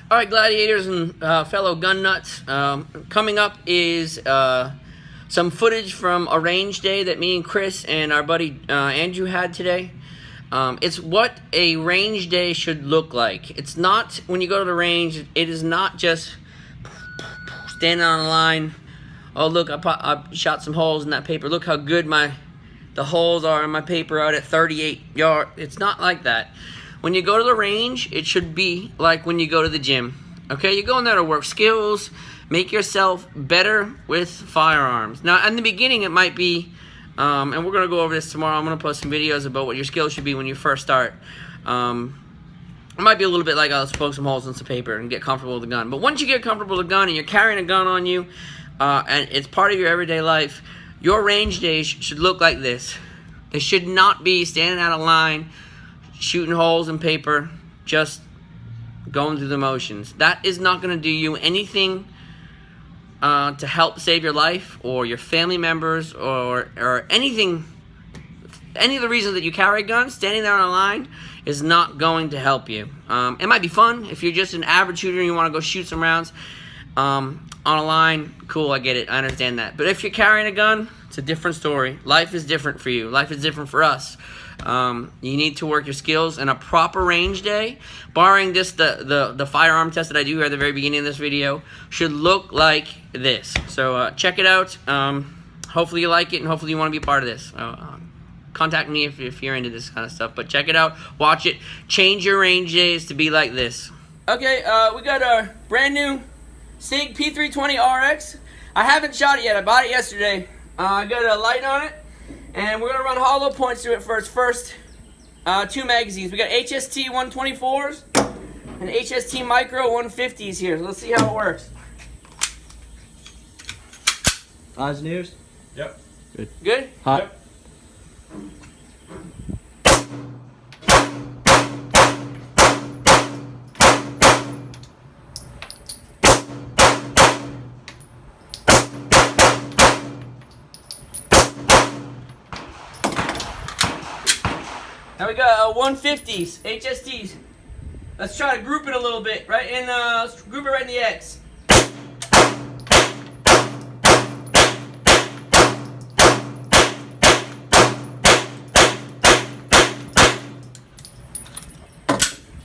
All right, gladiators and fellow gun nuts. Coming up is some footage from a range day that me and Chris and our buddy Andrew had today. It's what a range day should look like. It's not, when you go to the range, it is not just standing on a line. Oh, look, I shot some holes in that paper. Look how good the holes are in my paper out at 38 yards. It's not like that. When you go to the range, it should be like when you go to the gym. Okay, you're going there to work skills, make yourself better with firearms. Now, in the beginning, it might be, and we're going to go over this tomorrow. I'm going to post some videos about what your skills should be when you first start. It might be a little bit like I'll poke some holes in some paper and get comfortable with the gun. But once you get comfortable with the gun and you're carrying a gun on you, and it's part of your everyday life, your range days should look like this. They should not be standing out of line, shooting holes in paper, just going through the motions. That is not going to do you anything to help save your life or your family members or anything. Any of the reasons that you carry a gun, standing there on a line is not going to help you. It might be fun if you're just an average shooter and you want to go shoot some rounds on a line. Cool, I get it, I understand that. But if you're carrying a gun, it's a different story. Life is different for you. Life is different for us. You need to work your skills, and a proper range day, barring just the firearm test that I do here at the very beginning of this video, should look like this. So check it out. Hopefully you like it, and hopefully you want to be a part of this. Contact me if you're into this kind of stuff. But check it out, watch it, change your range days to be like this. Okay, we got a brand new Sig P320RX. I haven't shot it yet. I bought it yesterday. I got a light on it, and we're gonna run hollow points to it for its first two magazines. We got HST 124s and HST Micro 150s here. So let's see how it works. Eyes and ears? Yep. Good. Good? Hot. Yep. Now we got 150s, HSTs. Let's try to group it a little bit, right? And let's group it right in the X.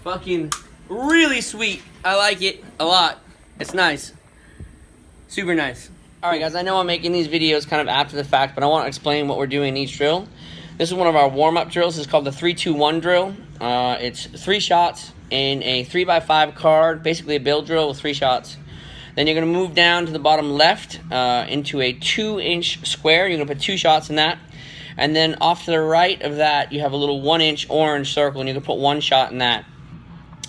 Fucking really sweet. I like it a lot. It's nice. Super nice. Alright guys, I know I'm making these videos kind of after the fact, but I want to explain what we're doing in each drill. This is one of our warm-up drills. It's called the 3-2-1 drill. It's 3 shots in a 3x5 card, basically a build drill with 3 shots. Then you're going to move down to the bottom left into a 2-inch square. You're going to put 2 shots in that. And then off to the right of that, you have a little 1-inch orange circle, and you can put 1 shot in that.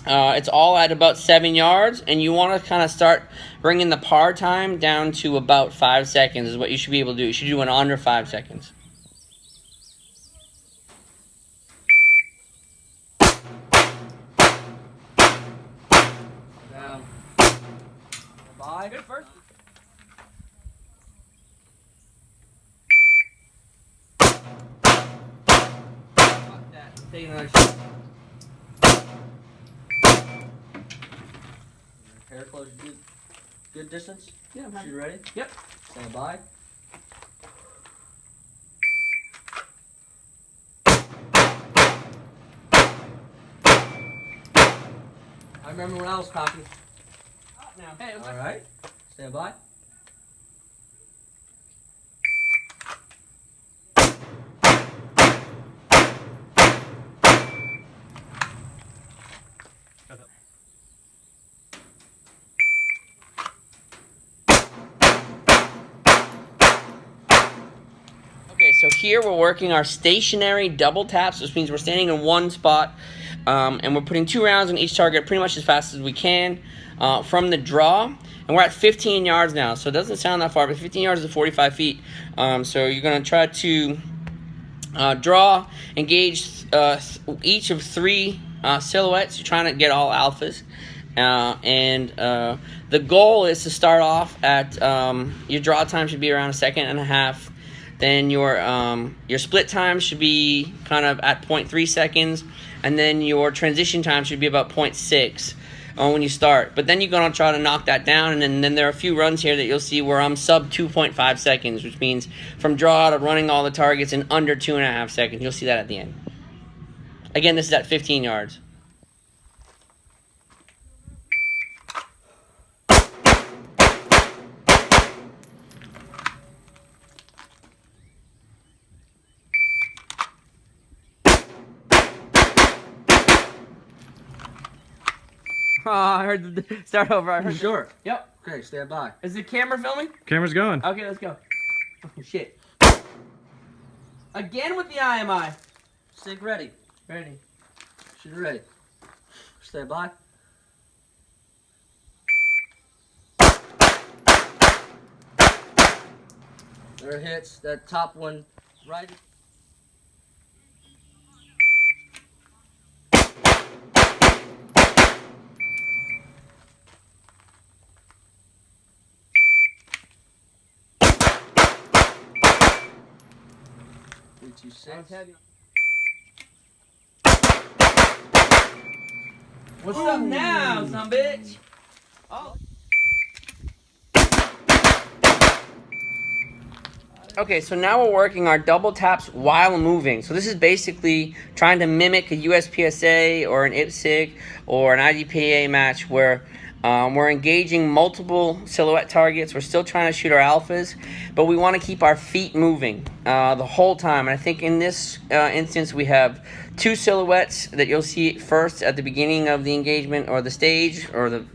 It's all at about 7 yards, and you want to kind of start bringing the par time down to about 5 seconds is what you should be able to do. You should do it under 5 seconds. Bye. Good first. Take another shot. Hair close. Good distance. Yeah, I'm happy. You ready? Yep. Stand by. I remember when I was cocking. Now, hey, All right. Stand by. Okay, so here we're working our stationary double taps, which means we're standing in one spot, and we're putting 2 rounds on each target pretty much as fast as we can from the draw. And we're at 15 yards now, so it doesn't sound that far, but 15 yards is 45 feet. So you're going to try to draw, engage each of 3 silhouettes. You're trying to get all alphas. The goal is to start off at, your draw time should be around 1.5 seconds. Then your split time should be kind of at 0.3 seconds, and then your transition time should be about 0.6. when you start. But then you're going to try to knock that down, and then there are a few runs here that you'll see where I'm sub 2.5 seconds, which means from draw to running all the targets in under 2.5 seconds. You'll see that at the end. Again, this is at 15 yards. Oh, I heard the start over. I heard. Sure. Yep. Okay, stand by. Is the camera filming? Camera's going. Okay, let's go. Oh, shit. Again with the IMI. Sig ready. Ready. Shooter ready. Stand by. There it hits. That top one right. P226. What's up now, son bitch? Oh. Okay, so now we're working our double taps while moving. So this is basically trying to mimic a USPSA or an IPSC or an IDPA match where we're engaging multiple silhouette targets. We're still trying to shoot our alphas, but we want to keep our feet moving the whole time. And I think in this instance, we have two silhouettes that you'll see first at the beginning of the engagement or the stage or the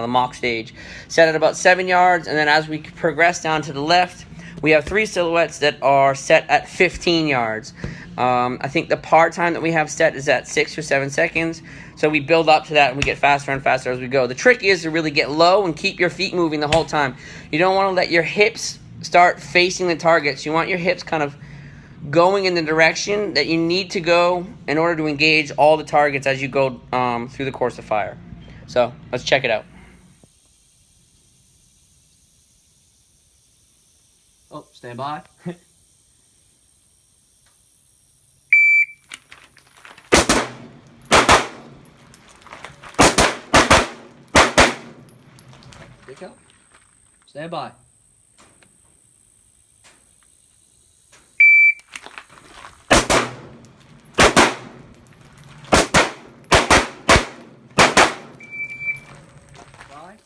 mock stage, set at about 7 yards. And then as we progress down to the left, we have three silhouettes that are set at 15 yards. I think the par time that we have set is at 6 or 7 seconds. So we build up to that and we get faster and faster as we go. The trick is to really get low and keep your feet moving the whole time. You don't want to let your hips start facing the targets. You want your hips kind of going in the direction that you need to go in order to engage all the targets as you go through the course of fire. So let's check it out. Oh, stand by. Pick up. Stand by. Bye.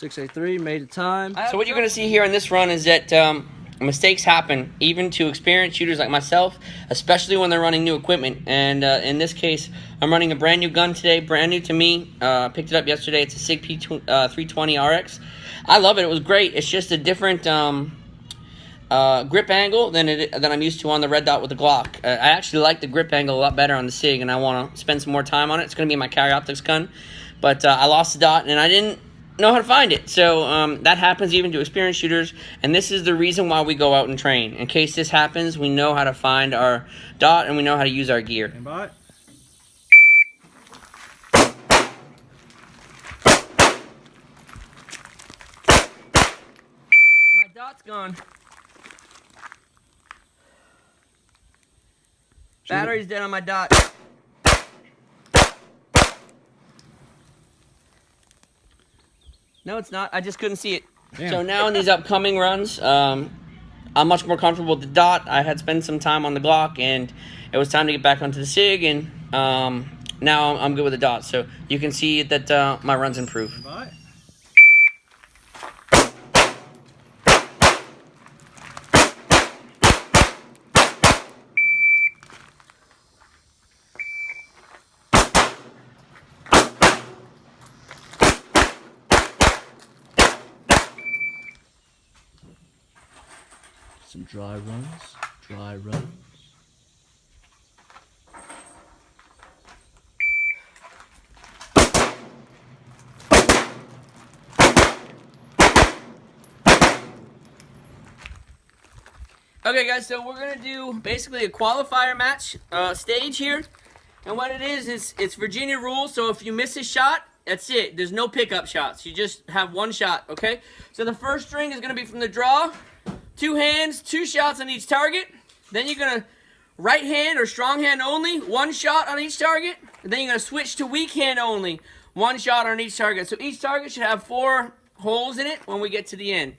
.683 made the time. So what you're going to see here in this run is that mistakes happen, even to experienced shooters like myself, especially when they're running new equipment. And in this case, I'm running a brand new gun today, brand new to me. Picked it up yesterday. It's a Sig P320RX. I love it. It was great. It's just a different grip angle than I'm used to on the red dot with the Glock. I actually like the grip angle a lot better on the Sig, and I want to spend some more time on it. It's going to be my carry optics gun. But I lost the dot, and I didn't know how to find it. So that happens even to experienced shooters, and this is the reason why we go out and train. In case this happens, we know how to find our dot and we know how to use our gear. Stand by. My dot's gone. Battery's dead on my dot. No, it's not. I just couldn't see it. Damn. So now in these upcoming runs, I'm much more comfortable with the dot. I had spent some time on the Glock, and it was time to get back onto the Sig, and now I'm good with the dot. So you can see that my runs improve. Stand by. Some dry runs. Dry runs. Okay, guys, so we're going to do basically a qualifier match stage here. And what it is it's Virginia rules, so if you miss a shot, That's it. There's no pickup shots. You just have one shot, okay? So the first string is going to be from the draw. 2 hands, 2 shots on each target. Then you're going to right hand or strong hand only, 1 shot on each target. And then you're going to switch to weak hand only, 1 shot on each target. So each target should have 4 holes in it when we get to the end.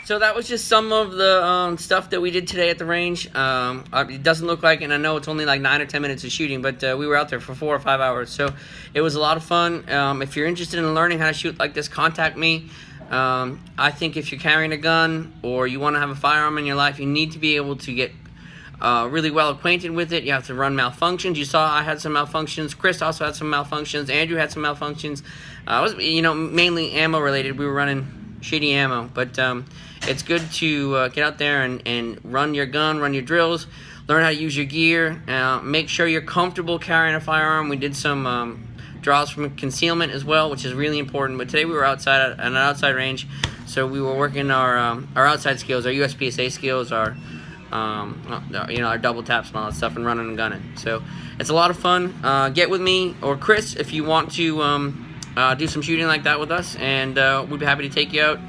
So that was just some of the stuff that we did today at the range. It doesn't look like, and I know it's only like 9 or 10 minutes of shooting, but we were out there for 4 or 5 hours. So it was a lot of fun. If you're interested in learning how to shoot like this, contact me. I think if you're carrying a gun or you want to have a firearm in your life, you need to be able to get really well acquainted with it. You have to run malfunctions. You saw I had some malfunctions. Chris also had some malfunctions. Andrew had some malfunctions. It was, mainly ammo related. We were running shitty ammo, but it's good to get out there and run your gun, run your drills, learn how to use your gear. Make sure you're comfortable carrying a firearm. We did some draws from concealment as well, which is really important. But today we were outside at an outside range, so we were working our outside skills, our USPSA skills, our double taps and all that stuff, and running and gunning. So it's a lot of fun. Get with me or Chris if you want to do some shooting like that with us, and we'd be happy to take you out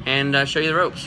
and show you the ropes.